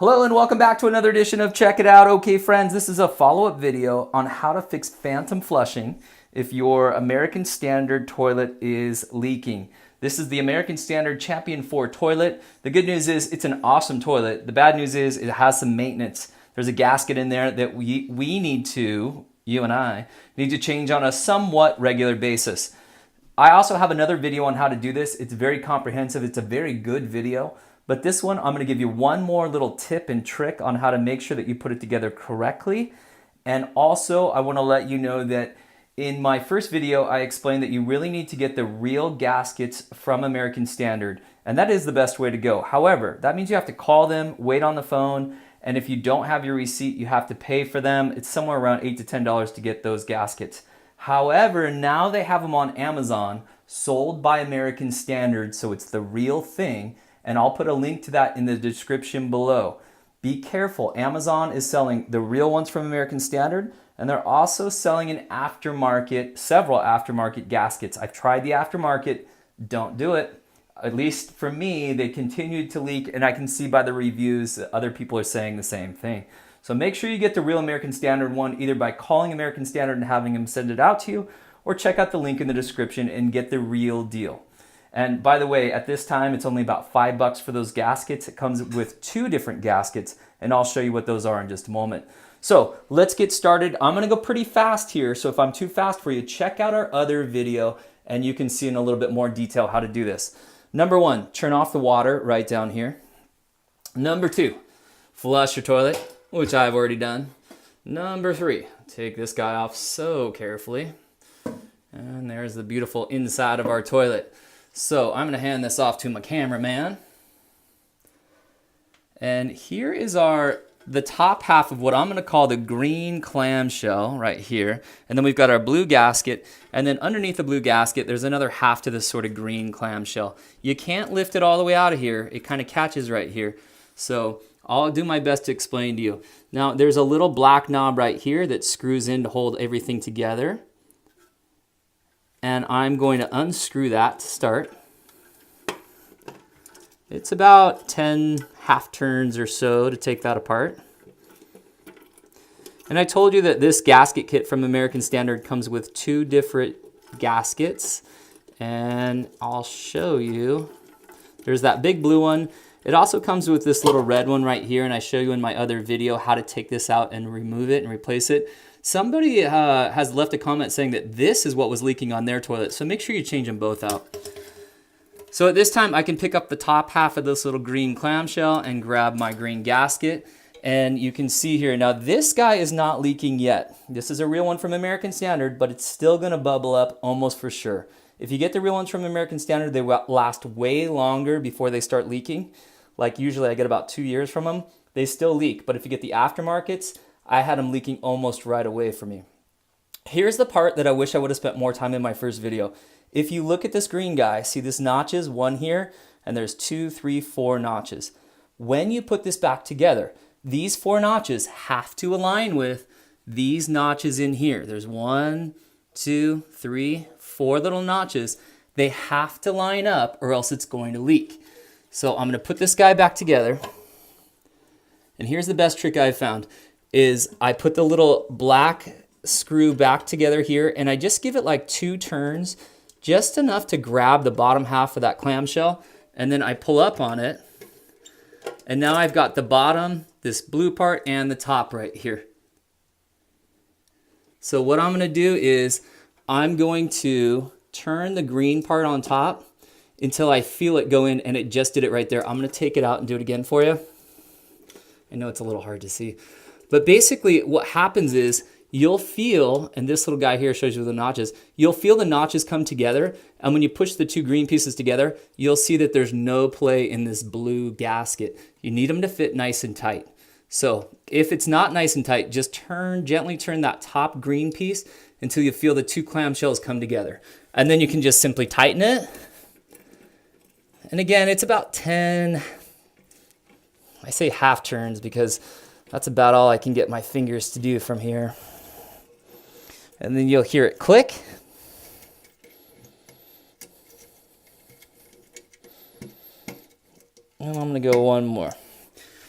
Hello and welcome back to another edition of Check It Out. Okay friends, this is a follow-up video on how to fix phantom flushing if your American Standard toilet is leaking. This is the American Standard Champion 4 toilet. The good news is it's an awesome toilet. The bad news is it has some maintenance. There's a gasket in there that we need to, you and I, need to change on a somewhat regular basis. I also have another video on how to do this. It's very comprehensive. It's a very good video. But this one, I'm going to give you one more little tip and trick on how to make sure that you put it together correctly. And also, I want to let you know that in my first video, I explained that you really need to get the real gaskets from American Standard. And that is the best way to go. However, that means you have to call them, wait on the phone, and if you don't have your receipt, you have to pay for them. It's somewhere around $8 to $10 to get those gaskets. However, now they have them on Amazon, sold by American Standard, so it's the real thing. And I'll put a link to that in the description below. Be careful, Amazon is selling the real ones from American Standard, and they're also selling an aftermarket, several aftermarket gaskets. I've tried the aftermarket, don't do it. At least for me, they continued to leak, and I can see by the reviews that other people are saying the same thing. So make sure you get the real American Standard one, either by calling American Standard and having them send it out to you, or check out the link in the description and get the real deal. And by the way, at this time, it's only about $5 for those gaskets. It comes with 2 different gaskets, and I'll show you what those are in just a moment. So let's get started. I'm gonna go pretty fast here, so if I'm too fast for you, check out our other video, and you can see in a little bit more detail how to do this. Number 1, turn off the water right down here. Number 2, flush your toilet, which I've already done. Number 3, take this guy off so carefully. And there's the beautiful inside of our toilet. So I'm going to hand this off to my cameraman. And here is the top half of what I'm going to call the green clamshell right here. And then we've got our blue gasket. And then underneath the blue gasket, there's another half to this sort of green clamshell. You can't lift it all the way out of here. It kind of catches right here. So I'll do my best to explain to you. Now there's a little black knob right here that screws in to hold everything together. And I'm going to unscrew that to start. It's about 10 half turns or so to take that apart. And I told you that this gasket kit from American Standard comes with 2 different gaskets. And I'll show you. There's that big blue one. It also comes with this little red one right here, and I show you in my other video how to take this out and remove it and replace it. Somebody has left a comment saying that this is what was leaking on their toilet, so make sure you change them both out. So at this time, I can pick up the top half of this little green clamshell and grab my green gasket, and you can see here, now this guy is not leaking yet. This is a real one from American Standard, but it's still gonna bubble up almost for sure. If you get the real ones from American Standard, they last way longer before they start leaking. Like usually I get about 2 years from them. They still leak, but if you get the aftermarkets, I had them leaking almost right away for me. Here's the part that I wish I would have spent more time in my first video. If you look at this green guy, see this notches, 1 here, and there's 2, 3, 4 notches. When you put this back together, these 4 notches have to align with these notches in here. There's 1, 2, 3, 4 little notches. They have to line up or else it's going to leak. So I'm gonna put this guy back together. And here's the best trick I've found. Is I put the little black screw back together here, and I just give it like 2 turns, just enough to grab the bottom half of that clamshell, and then I pull up on it, and now I've got the bottom, this blue part, and the top right here. So what I'm gonna do is I'm going to turn the green part on top until I feel it go in, and it just did it right there. I'm gonna take it out and do it again for you. I know it's a little hard to see. But basically what happens is you'll feel, and this little guy here shows you the notches, you'll feel the notches come together, and when you push the 2 green pieces together, you'll see that there's no play in this blue gasket. You need them to fit nice and tight. So if it's not nice and tight, just gently turn that top green piece until you feel the 2 clamshells come together. And then you can just simply tighten it. And again, it's about 10, I say half turns because that's about all I can get my fingers to do from here. And then you'll hear it click. And I'm gonna go 1 more.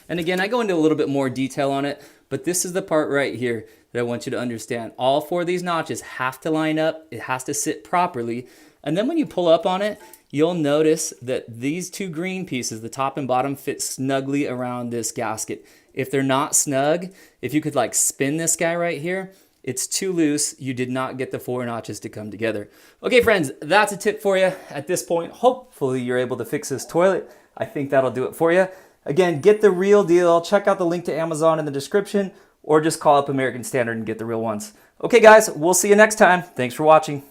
And again, I go into a little bit more detail on it, but this is the part right here that I want you to understand. All 4 of these notches have to line up. It has to sit properly. And then when you pull up on it, you'll notice that these 2 green pieces, the top and bottom, fit snugly around this gasket. If they're not snug, if you could like spin this guy right here, it's too loose. You did not get the 4 notches to come together. Okay, friends, that's a tip for you at this point. Hopefully you're able to fix this toilet. I think that'll do it for you. Again, get the real deal. Check out the link to Amazon in the description, or just call up American Standard and get the real ones. Okay, guys, we'll see you next time. Thanks for watching.